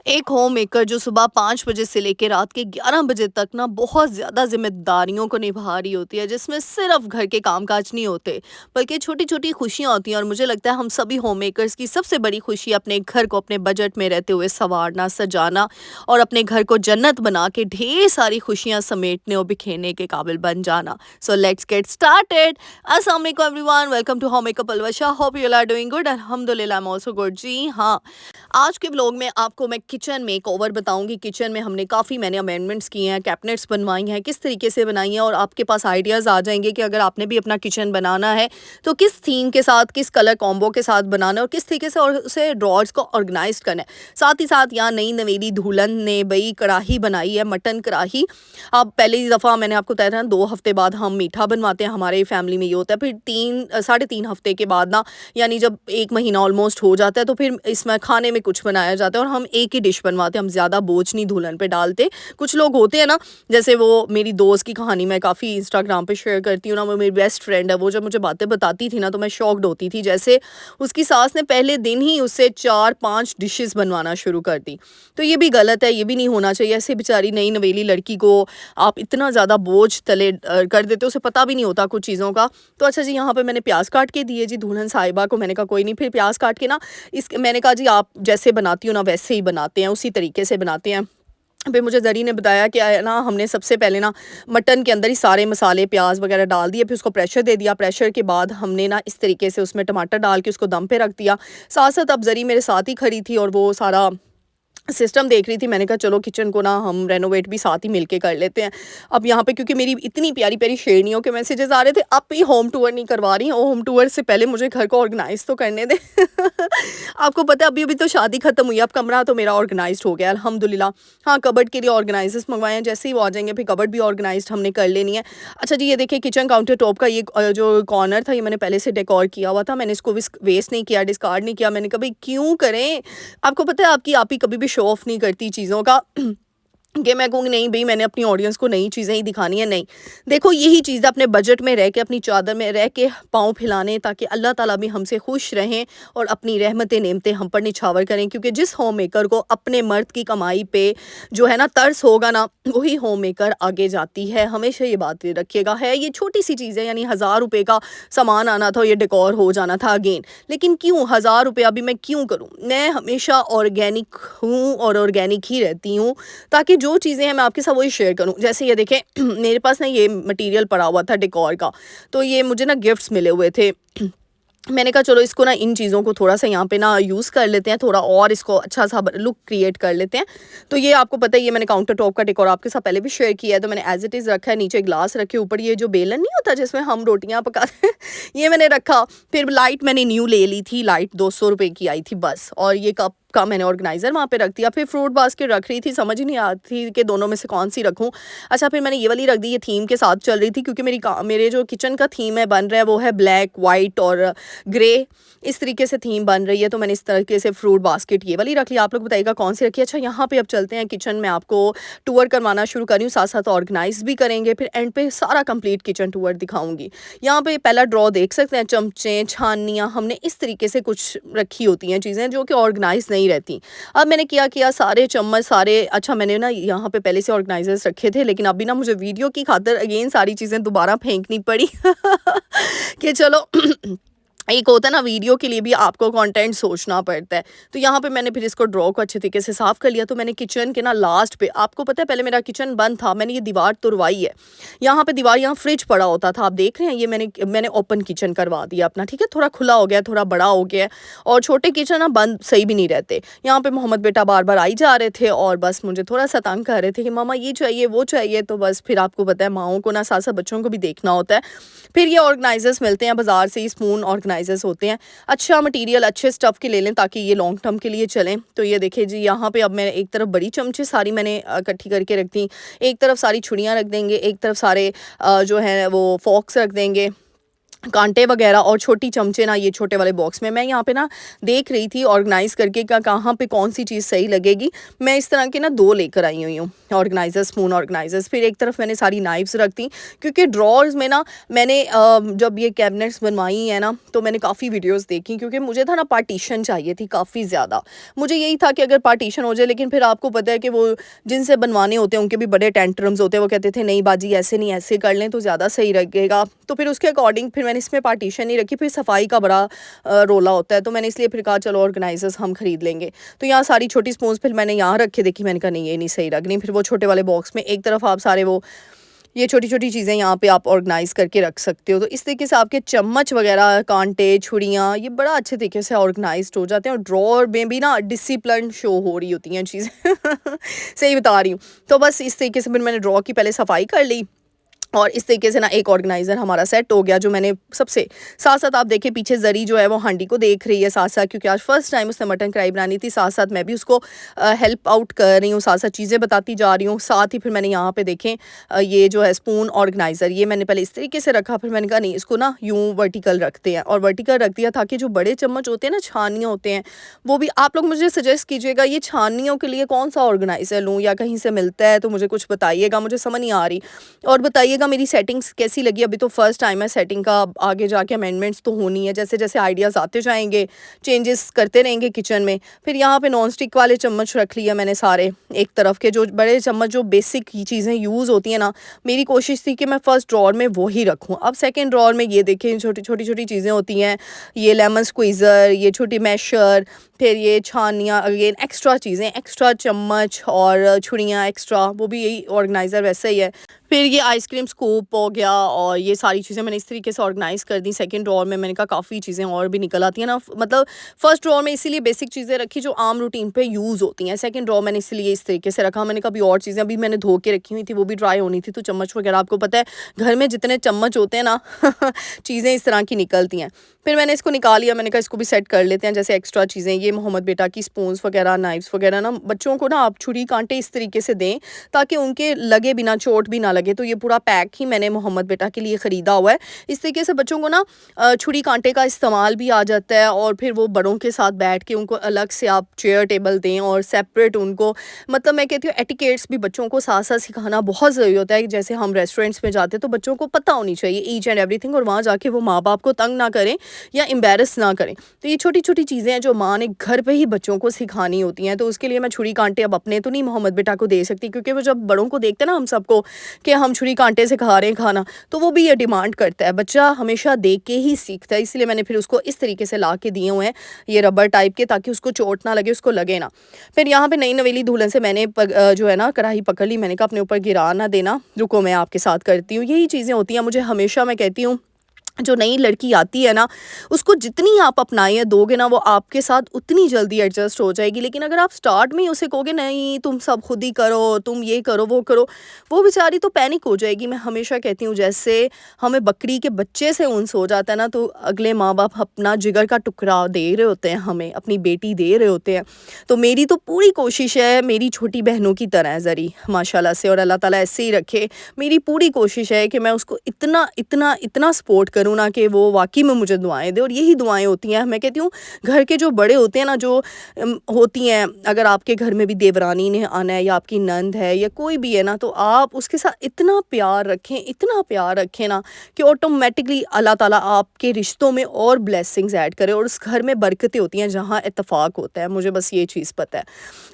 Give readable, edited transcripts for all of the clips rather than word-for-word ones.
एक home maker जो सुबह 5 बजे से लेके रात के 11 बजे तक ना बहुत ज़्यादा ज़िम्मेदारियों को निभा रही होती है, जिसमें सिर्फ घर के कामकाज नहीं होते, बल्कि छोटी-छोटी खुशियाँ होती हैं। और मुझे लगता है हम सभी होम मेकर्स की सबसे बड़ी खुशी अपने घर को अपने बजट में रहते हुए सँवारना, सजाना और अपने घर को जन्नत बना के ढेर सारी खुशियाँ समेटने और बिखेरने के काबिल बन जाना। So let's get started. अस्सलाम वालेकुम everyone, welcome to home maker Palwasha. Hope you all are doing good. अल्हम्दुलिल्लाह, आई एम आल्सो गुड। जी हाँ, आज के व्लॉग में आपको मैं किचन मेकओवर बताऊंगी। किचन में हमने काफ़ी मैंने अमेंडमेंट्स किए हैं, कैबिनेट्स बनवाई हैं, किस तरीके से बनाई हैं, और आपके पास आइडियाज़ आ जाएंगे कि अगर आपने भी अपना किचन बनाना है तो किस थीम के साथ, किस कलर कॉम्बो के साथ बनाना है और किस तरीके से और उसे ड्रॉर्स को ऑर्गेनाइज करना है। साथ ही साथ यहाँ नई नवेली दुल्हन ने बई कढ़ाई बनाई है, मटन कढ़ाई। अब पहली दफ़ा मैंने आपको बताया था 2 हफ्ते बाद हम मीठा बनवाते हैं, हमारे फैमिली में ये होता है। फिर 3 साढ़े 3 हफ्ते के बाद ना, यानी जब 1 महीना ऑलमोस्ट हो जाता है, तो फिर इसमें खाने में कुछ बनाया जाता है और हम एक ही डिश बनवाते हैं। हम ज़्यादा बोझ नहीं दुल्हन पे डालते। कुछ लोग होते हैं ना, जैसे वो मेरी दोस्त की कहानी मैं काफ़ी इंस्टाग्राम पे शेयर करती हूँ ना, वो मेरी बेस्ट फ्रेंड है। वो जब मुझे बातें बताती थी ना, तो मैं शॉक्ड होती थी। जैसे उसकी सास ने पहले दिन ही उससे 4-5 डिशेस बनवाना शुरू कर दी। तो ये भी गलत है, ये भी नहीं होना चाहिए। ऐसे बेचारी नई नवेली लड़की को आप इतना ज़्यादा बोझ तले कर देते हो, उसे पता भी नहीं होता कुछ चीज़ों का। तो अच्छा जी, यहाँ पे मैंने प्याज काट के दिए जी दुल्हन साहिबा को। मैंने कहा कोई नहीं, फिर प्याज काट के ना इस मैंने कहा जी आप जैसे बनाती हो ना वैसे ही बनाते हैं, उसी तरीके से बनाते हैं। फिर मुझे ज़री ने बताया कि ना हमने सबसे पहले ना मटन के अंदर ही सारे मसाले प्याज वगैरह डाल दिए, फिर उसको प्रेशर दे दिया। प्रेशर के बाद हमने ना इस तरीके से उसमें टमाटर डाल के उसको दम पे रख दिया। साथ साथ अब ज़री मेरे साथ ही खड़ी थी और वो सारा सिस्टम देख रही थी। मैंने कहा चलो किचन को ना हम रेनोवेट भी साथ ही मिलके कर लेते हैं। अब यहाँ पे क्योंकि मेरी इतनी प्यारी-प्यारी शेरनियों के मैसेजेस आ रहे थे, अब भी होम टूर नहीं करवा रही हैं। होम टूर से पहले मुझे घर को ऑर्गेनाइज़ तो करने दें। आपको पता है अभी-अभी तो शादी खत्म हुई है, अब कमरा तो मेरा ऑर्गेनाइज़्ड हो गया अल्हम्दुलिल्लाह। हाँ, कबर्ड के लिए ऑर्गेनाइज़र्स मंगवाए हैं, जैसे ही वो आ जाएँगे फिर कबर्ड भी ऑर्गेनाइज़्ड हमने कर लेनी है। अच्छा जी, ये देखिए किचन काउंटर टॉप का ये जो कॉर्नर था, ये मैंने पहले से डेकोर किया हुआ था। मैंने इसको वेस्ट नहीं किया, डिस्कार्ड नहीं किया। मैंने कहा भई क्यों करें? आपको पता है आपकी आप ही कभी भी शो ऑफ नहीं करती चीज़ों का। कि मैं कहूँगी नहीं भई मैंने अपनी ऑडियंस को नई चीज़ें ही दिखानी है, नहीं। देखो यही चीज़ अपने बजट में रह के, अपनी चादर में रह के पाँव फैलाने, ताकि अल्लाह ताला भी हमसे खुश रहें और अपनी रहमतें नेमतें हम पर निछावर करें। क्योंकि जिस होम मेकर को अपने मर्द की कमाई पे जो है ना तरस होगा ना, वही होम मेकर आगे जाती है। हमेशा ये बात याद रखिएगा। है ये छोटी-सी चीज़ है, यानी ₹1000 का सामान आना था और ये डेकोर हो जाना था अगेन। लेकिन क्यों ₹1000 अभी मैं क्यों करूँ? मैं हमेशा ऑर्गेनिक हूँ और ऑर्गेनिक ही रहती हूँ, ताकि जो चीज़ें हैं मैं आपके साथ वही शेयर करूँ। जैसे ये देखें, मेरे पास ना ये मटेरियल पड़ा हुआ था डेकोर का, तो ये मुझे ना गिफ्ट्स मिले हुए थे। मैंने कहा चलो इसको ना, इन चीज़ों को थोड़ा-सा यहाँ पे ना यूज़ कर लेते हैं, थोड़ा और इसको अच्छा-सा ब लुक क्रिएट कर लेते हैं। तो ये आपको पता है, ये मैंने काउंटर टॉप का डेकोर आपके साथ पहले भी शेयर किया है, तो मैंने एज़ इट इज़ रखा है। नीचे ग्लास रखे, ऊपर ये जो बेलन नहीं होता जिसमें हम रोटियाँ पकाते हैं, ये मैंने रखा। फिर लाइट मैंने न्यू ले ली थी, लाइट ₹200 की आई थी बस, और ये कप का मैंने ऑर्गेनाइज़र वहाँ पे रख दिया। फिर फ्रूट बास्केट रख रही थी, समझ ही नहीं आ रही थी कि दोनों में से कौन-सी रखूँ। अच्छा, फिर मैंने ये वाली रख दी, ये थीम के साथ चल रही थी, क्योंकि मेरे जो किचन का थीम है बन रहा है वो है ब्लैक, व्हाइट और ग्रे, इस तरीके से थीम बन रही है। तो मैंने इस तरीके से फ्रूट बास्केट ये वाली रख ली। आप लोग बताइएगा कौन सी रखी है। अच्छा, यहाँ पे अब चलते हैं किचन में, आपको टूर करवाना शुरू कर रही हूँ, साथ साथ ऑर्गेनाइज भी करेंगे, फिर एंड पे सारा कंप्लीट किचन टूर दिखाऊंगी। यहाँ पे पहला ड्रॉ देख सकते हैं, चमचे छानियाँ हमने इस तरीके से कुछ रखी होती हैं चीज़ें जो कि ऑर्गेनाइज नहीं रहती। अब मैंने क्या किया, सारे चम्मच सारे, अच्छा मैंने ना यहाँ पे पहले से ऑर्गेनाइजर्स रखे थे, लेकिन अभी ना मुझे वीडियो की खातिर अगेन सारी चीज़ें दोबारा फेंकनी पड़ी। कि चलो एक होता है ना, वीडियो के लिए भी आपको कंटेंट सोचना पड़ता है। तो यहाँ पे मैंने फिर इसको ड्रॉ को अच्छे तरीके से साफ़ कर लिया। तो मैंने किचन के ना लास्ट पे, आपको पता है पहले मेरा किचन बंद था, मैंने ये दीवार तुरवाई है। यहाँ पे दीवार, यहाँ फ्रिज पड़ा होता था, आप देख रहे हैं, ये मैंने ओपन किचन करवा दिया अपना, ठीक है। थोड़ा खुला हो गया, थोड़ा बड़ा हो गया है, और छोटे किचन ना बंद सही भी नहीं रहते। यहाँ पे मोहम्मद बेटा बार बार आई जा रहे थे और बस मुझे थोड़ा सा तंग कर रहे थे कि मामा ये चाहिए वो चाहिए। तो बस फिर आपको पता है माओं को ना साथ साथ बच्चों को भी देखना होता है। फिर ये ऑर्गेनाइजर्स मिलते हैं बाज़ार से, स्पून ऑर्गेनाइजर्स होते हैं। अच्छा मटेरियल अच्छे स्टफ़ के ले लें ताकि ये लॉन्ग टर्म के लिए चलें। तो ये देखिए जी, यहाँ पे अब मैं एक तरफ बड़ी चमचे सारी मैंने इकट्ठी करके रख दी, एक तरफ सारी छुरियाँ रख देंगे, एक तरफ सारे जो है वो फॉक्स रख देंगे। कांटे वगैरह और छोटी चमचे ना ये छोटे वाले बॉक्स में मैं यहाँ पे ना देख रही थी ऑर्गेनाइज़ करके का कहाँ पे कौन-सी चीज़ सही लगेगी। मैं इस तरह के ना 2 लेकर आई हुई हूँ ऑर्गेनाइज़र, स्पून ऑर्गेनाइज़र्स। फिर एक तरफ मैंने सारी नाइफ़्स रख दी क्योंकि ड्रॉर्स में ना मैंने जब ये कैबिनेट्स बनवाई हैं ना तो मैंने काफ़ी वीडियोज़ देखी क्योंकि मुझे था ना पार्टीशन चाहिए थी काफ़ी ज़्यादा। मुझे यही था कि अगर पार्टीशन हो जाए, लेकिन फिर आपको पता है कि वो जिनसे बनवाने होते हैं उनके भी बड़े टेंट्रम्स होते हैं। वो कहते थे नहीं बाजी ऐसे नहीं, ऐसे कर लें तो ज़्यादा सही लगेगा। तो फिर उसके अकॉर्डिंग फिर मैंने इसमें पार्टीशन नहीं रखी। फिर सफाई का बड़ा रोला होता है, तो मैंने इसलिए फिर कहा चलो ऑर्गेनाइजर्स हम खरीद लेंगे। तो यहाँ सारी छोटी स्पून्स फिर मैंने यहाँ रखे, देखी, मैंने कहा नहीं ये नहीं सही लग रही। फिर वो छोटे वाले बॉक्स में एक तरफ आप सारे वो ये छोटी-छोटी चीज़ें यहाँ पे आप ऑर्गेनाइज़ करके रख सकते हो। तो इस तरीके से आपके चम्मच वग़ैरह, काँटे, छुरियाँ ये बड़ा अच्छे तरीके से ऑर्गेनाइज़्ड हो जाते हैं और ड्रॉअर में भी ना डिसिप्लिन शो हो रही होती हैं चीज़ें। सही बता रही हूँ। तो बस इस तरीके से फिर मैंने ड्रॉअर की पहले सफाई कर ली और इस तरीके से ना एक ऑर्गेनाइज़र हमारा सेट हो गया जो मैंने सबसे साथ-साथ आप देखिए पीछे ज़री जो है वो हांडी को देख रही है साथ-साथ, क्योंकि आज फर्स्ट टाइम उसने मटन कढ़ाई बनानी थी। साथ-साथ मैं भी उसको हेल्प आउट कर रही हूँ, साथ-साथ चीज़ें बताती जा रही हूँ। साथ ही फिर मैंने यहाँ पे देखें ये जो है स्पून ऑर्गेनाइज़र ये मैंने पहले इस तरीके से रखा, फिर मैंने कहा नहीं इसको ना यूँ वर्टिकल रखते हैं और वर्टिकल रख दिया ताकि जो बड़े चम्मच होते हैं ना, छानियाँ होते हैं, वो भी आप लोग मुझे सजेस्ट कीजिएगा ये छानियों के लिए कौन-सा ऑर्गेनाइज़र लूँ या कहीं से मिलता है तो मुझे कुछ बताइएगा, मुझे समझ नहीं आ रही। और बताइएगा मेरी सेटिंग्स कैसी लगी। अभी तो फर्स्ट टाइम है सेटिंग का, आगे जाके अमेंडमेंट्स तो होनी है, जैसे-जैसे आइडियाज़ आते जाएँगे, चेंजेस करते रहेंगे किचन में। फिर यहाँ पे नॉन स्टिक वाले चम्मच रख लिया मैंने सारे, एक तरफ के जो बड़े चम्मच जो बेसिक चीज़ें यूज़ होती हैं ना, मेरी कोशिश थी कि मैं फर्स्ट ड्रॉअर में वो ही रखूँ। अब सेकंड ड्रॉअर में ये देखें छोटी-छोटी चीज़ें होती हैं, ये लेमन स्क्वीज़र, ये छोटी मैशर, फिर ये छानियाँ, अगेन एक्स्ट्रा चीज़ें, एक्स्ट्रा चम्मच और छुरियाँ एक्स्ट्रा, वो भी यही ऑर्गेनाइज़र वैसे ही है। फिर ये आइसक्रीम स्कूप हो गया और ये सारी चीज़ें मैंने इस तरीके से ऑर्गेनाइज़ कर दी। सेकंड ड्रॉअर में मैंने कहा काफ़ी चीज़ें और भी निकल आती हैं ना, मतलब फर्स्ट ड्रॉअर में इसीलिए बेसिक चीज़ें रखी जो आम रूटीन पे यूज़ होती हैं। सेकंड ड्रॉअर मैंने इसीलिए इस तरीके से रखा। मैंने कहा अभी और चीज़ें अभी मैंने धो के रखी हुई थी, वो भी ड्राई होनी थी, तो चम्मच वगैरह आपको पता है घर में जितने चम्मच होते हैं ना चीज़ें इस तरह की निकलती हैं। फिर मैंने इसको निकाल लिया, मैंने कहा इसको भी सेट कर लेते हैं जैसे एक्स्ट्रा चीज़ें। ये मोहम्मद बेटा की स्पून्स वगैरह, नाइफ्स वगैरह ना बच्चों को ना आप छुरी काँटे इस तरीके से दें ताकि उनके लगे बिना, चोट भी ना लगे। तो ये पूरा पैक ही मैंने मोहम्मद बेटा के लिए ख़रीदा हुआ है। इस तरीके से बच्चों को ना छुरी काँटे का इस्तेमाल भी आ जाता है और फिर वो बड़ों के साथ बैठ के उनको अलग से आप चेयर टेबल दें और सेपरेट उनको, मतलब मैं कहती हूँ एटिकेट्स भी बच्चों को साथ-साथ सिखाना बहुत ज़रूरी होता है। जैसे हम रेस्टोरेंट्स में जाते हैं तो बच्चों को पता होनी चाहिए ईच एंड एवरीथिंग और वहाँ जाके वो माँ-बाप को तंग ना करें या एम्बैरेस ना करें। तो ये छोटी-छोटी चीज़ें हैं जो माँ ने घर पे ही बच्चों को सिखानी होती हैं। तो उसके लिए मैं छुरी काँटे अब अपने तो नहीं मोहम्मद बेटा को दे सकती, क्योंकि वो जब बड़ों को देखते हैं ना हम सबको कि हम छुरी काँटे से खा रहे हैं खाना, तो वो भी ये डिमांड करता है। बच्चा हमेशा देख के ही सीखता है, इसलिए मैंने फिर उसको इस तरीके से ला के दिए हुए हैं ये रबर टाइप के, ताकि उसको चोट ना लगे, उसको लगे ना। फिर यहाँ पे नई नवेली दुल्हन से मैंने जो है ना कढ़ाई पकड़ ली, मैंने कहा अपने ऊपर गिरा ना देना, रुको मैं आपके साथ करती हूँ। यही चीज़ें होती हैं, मुझे हमेशा मैं कहती हूँ जो नई लड़की आती है ना, उसको जितनी आप अपनाएँ दोगे ना, वो आपके साथ उतनी जल्दी एडजस्ट हो जाएगी। लेकिन अगर आप स्टार्ट में ही उसे कहोगे नहीं तुम सब खुद ही करो, तुम ये करो, वो बेचारी तो पैनिक हो जाएगी। मैं हमेशा कहती हूँ जैसे हमें बकरी के बच्चे से उन्स हो जाता है ना, तो अगले माँ-बाप अपना जिगर का टुकड़ा दे रहे होते हैं हमें, अपनी बेटी दे रहे होते हैं। तो मेरी तो पूरी कोशिश है मेरी छोटी बहनों की तरह ज़री माशाल्लाह से, और अल्लाह ताला ऐसे ही रखे। मेरी पूरी कोशिश है कि मैं उसको इतना सपोर्ट करूँ ना कि वो वाक़ई में मुझे दुआएँ दे, और यही दुआएँ होती हैं। मैं कहती हूँ घर के जो बड़े होते हैं ना, जो होती हैं, अगर आपके घर में भी देवरानी ने आना है या आपकी नंद है या कोई भी है ना, तो आप उसके साथ इतना प्यार रखें ना कि ऑटोमेटिकली अल्लाह ताला आपके रिश्तों में और ब्लेसिंग्स ऐड करे और उस घर में बरकतें होती हैं जहाँ इत्तेफाक होता है। मुझे बस ये चीज़ पता है।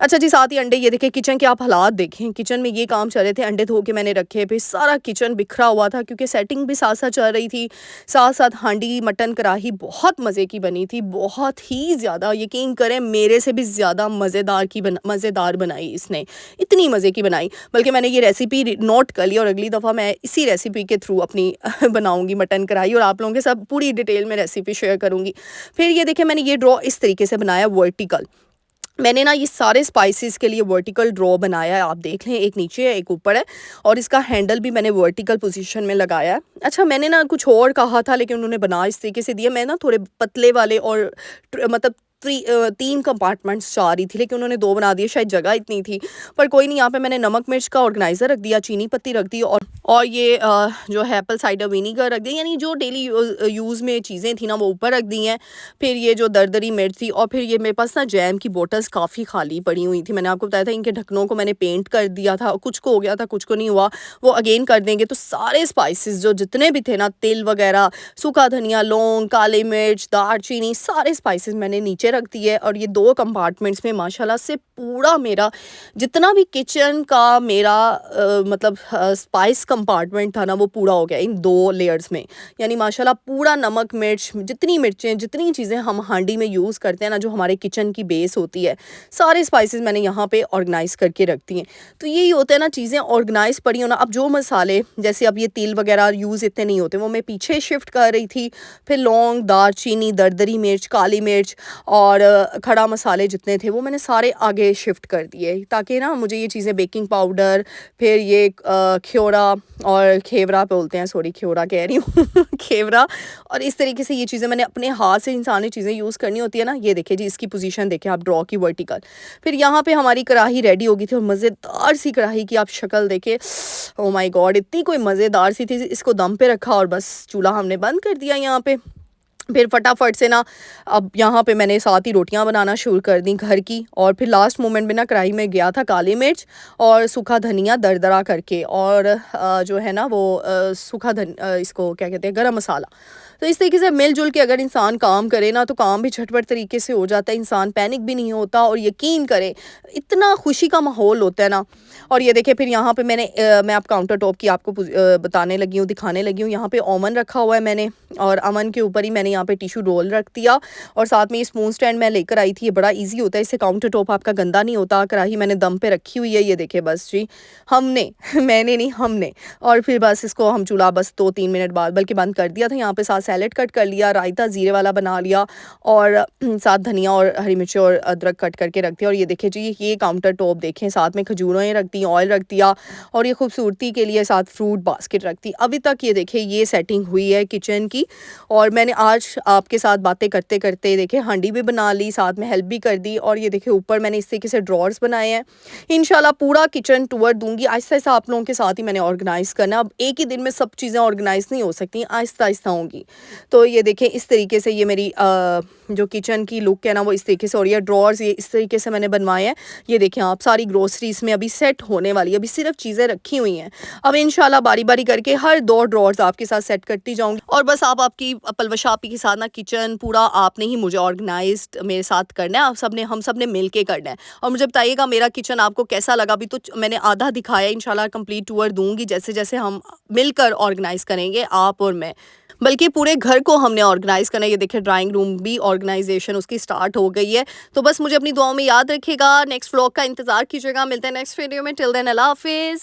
अच्छा जी, साथ ही अंडे, ये देखें किचन के आप हालात देखें, किचन में ये काम चल रहे थे, अंडे धो के मैंने रखे, फिर सारा किचन बिखरा हुआ था क्योंकि सेटिंग भी साथ-साथ चल रही थी। साथ-साथ हांडी मटन कढ़ाई बहुत मज़े की बनी थी, बहुत ही ज़्यादा, यकीन करें मेरे से भी ज़्यादा मज़ेदार बनाई इसने, इतनी मज़े की बनाई। बल्कि मैंने ये रेसिपी नोट कर ली और अगली दफ़ा मैं इसी रेसिपी के थ्रू अपनी बनाऊँगी मटन कढ़ाई और आप लोगों के साथ पूरी डिटेल में रेसिपी शेयर करूँगी। फिर ये देखिए मैंने ये ड्रॉ इस तरीके से बनाया वर्टिकल। मैंने ना ये सारे स्पाइसेस के लिए वर्टिकल ड्रॉ बनाया है, आप देख लें, एक नीचे है एक ऊपर है, और इसका हैंडल भी मैंने वर्टिकल पोजीशन में लगाया है। अच्छा, मैंने ना कुछ और कहा था लेकिन उन्होंने बना इस तरीके से दिया। मैं ना थोड़े पतले वाले और मतलब 3 कंपार्टमेंट्स चाह रही थी, लेकिन उन्होंने 2 बना दिए, शायद जगह इतनी थी। पर कोई नहीं, यहाँ पे मैंने नमक मिर्च का ऑर्गेनाइज़र रख दिया, चीनी पत्ती रख दी और और ये जो है एप्पल साइडर विनीगर रख दिया, यानी जो डेली यूज़ में चीज़ें थी ना वो ऊपर रख दी हैं। फिर ये जो दरदरी मिर्च थी, और फिर ये मेरे पास ना जैम की बॉटल्स काफ़ी खाली पड़ी हुई थी। मैंने आपको बताया था इनके ढक्कनों को मैंने पेंट कर दिया था, कुछ को हो गया था, कुछ को नहीं हुआ, वो अगेन कर देंगे। तो सारे स्पाइसेस जो जितने भी थे ना, तिल वगैरह, सूखा धनिया, लौंग, काली मिर्च, दालचीनी, सारे स्पाइसेस मैंने नीचे रख दिए। और ये 2 कंपार्टमेंट्स में माशाल्लाह से पूरा मेरा जितना भी किचन का मेरा मतलब स्पाइस कंपार्टमेंट था ना वो पूरा हो गया इन 2 लेयर्स में। यानी माशाल्लाह पूरा नमक, मिर्च, जितनी मिर्चें, जितनी चीज़ें हम हांडी में यूज़ करते हैं ना, जो हमारे किचन की बेस होती है, सारे स्पाइसेस मैंने यहाँ पे ऑर्गेनाइज़ करके रख दिए। तो यही होता है ना, चीज़ें ऑर्गेनाइज़ पड़ी हो ना। अब जो मसाले, जैसे अब ये तिल वगैरह यूज़ इतने नहीं होते, वो मैं पीछे शिफ्ट कर रही थी। फिर लौंग, दालचीनी, दरदरी मिर्च, काली मिर्च और खड़ा मसाले जितने थे वो मैंने सारे आगे शिफ्ट कर दिए, ताकि ना मुझे ये चीज़ें, बेकिंग पाउडर, फिर ये ख्योरा और खेवरा बोलते हैं, सॉरी ख्योरा कह रही हूँ खेवरा, और इस तरीके से ये चीज़ें मैंने अपने हाथ से इंसानी चीज़ें यूज़ करनी होती है ना। ये देखिए जी, इसकी पोजीशन देखिए आप, ड्रॉ की वर्टिकल। फिर यहाँ पे हमारी कढ़ाई रेडी हो गई थी, और मज़ेदार सी कढ़ाई की आप शक्ल देखिए, ओ माय गॉड, इतनी कोई मज़ेदार सी थी। इसको दम पे रखा और बस चूल्हा हमने बंद कर दिया यहाँ पे। फिर फटाफट से ना, अब यहाँ पे मैंने साथ ही रोटियां बनाना शुरू कर दी घर की। और फिर लास्ट मोमेंट में ना कढ़ाई में गया था काली मिर्च और सूखा धनिया दरदरा करके, और जो है ना वो इसको क्या कहते हैं, गरम मसाला। तो इस तरीके से मिलजुल के अगर इंसान काम करे ना, तो काम भी झटपट तरीके से हो जाता है, इंसान पैनिक भी नहीं होता, और यकीन करें इतना खुशी का माहौल होता है ना। और ये देखिए, फिर यहाँ पे मैं आप काउंटर टॉप की आपको बताने लगी हूँ, दिखाने लगी हूँ। यहाँ पे ओवन रखा हुआ है मैंने, और ओवन के ऊपर ही मैंने यहाँ पे टिश्यू रोल रख दिया, और साथ में ये स्पून स्टैंड मैं लेकर आई थी। ये बड़ा इजी होता है, इससे काउंटर टॉप आपका गंदा नहीं होता। कढ़ाई मैंने दम पे रखी हुई है, ये देखिए बस जी, हमने मैंने नहीं, हमने। और फिर बस इसको हम चूल्हा बस 2-3 मिनट बाद बल्कि बंद कर दिया था। यहाँ पे साथ सैलेड कट कर लिया, रायता ज़ीरे वाला बना लिया, और साथ धनिया और हरी मिर्च और अदरक कट करके रख दिया। और ये देखिए जी, ये काउंटर टॉप देखें, साथ में खजूरें रख दी, ऑयल रख दिया, और ये खूबसूरती के लिए साथ फ्रूट बास्केट रख दी। अभी तक ये देखिए ये सेटिंग हुई है किचन की। और मैंने आज आपके साथ बातें करते करते देखिए हांडी भी बना ली, साथ में हेल्प भी कर दी। और ये देखिए ऊपर मैंने इस तरीके से ड्रॉर्स बनाए हैं। इंशाल्लाह पूरा किचन टूर दूंगी, आहिस्ता आहिस्ता आप लोगों के साथ ही मैंने ऑर्गेनाइज़ करना। अब एक ही दिन में सब चीज़ें ऑर्गेनाइज़ नहीं हो सकती, आहिस्ता आहिस्ता होंगी। तो ये देखिए इस तरीके से ये मेरी जो किचन की लुक है ना वो इस तरीके से, और ये ड्रॉर्स ये इस तरीके से मैंने बनवाए हैं। ये देखिए आप, सारी ग्रोसरी इसमें अभी सेट होने वाली है, अभी सिर्फ चीज़ें रखी हुई हैं। अब इंशाल्लाह बारी बारी करके हर 2 ड्रॉर्स आपके साथ सेट करती जाऊंगी। और बस आप आपकी पलवशा आपी के साथ ना किचन पूरा आपने ही मुझे ऑर्गेनाइज्ड मेरे साथ करना है, हम सब ने मिल के करना है। और मुझे बताइएगा मेरा किचन आपको कैसा लगा। अभी तो मैंने आधा दिखाया, इंशाल्लाह कंप्लीट टूर दूंगी जैसे जैसे हम मिलकर ऑर्गेनाइज करेंगे, आप और मैं। बल्कि पूरे घर को हमने ऑर्गेनाइज करना है। ये देखिए ड्राइंग रूम भी ऑर्गेनाइजेशन उसकी स्टार्ट हो गई है। तो बस मुझे अपनी दुआओं में याद रखिएगा, नेक्स्ट व्लॉग का इंतजार कीजिएगा। मिलते हैं नेक्स्ट वीडियो में, टिल देन अल्लाह हाफिज़।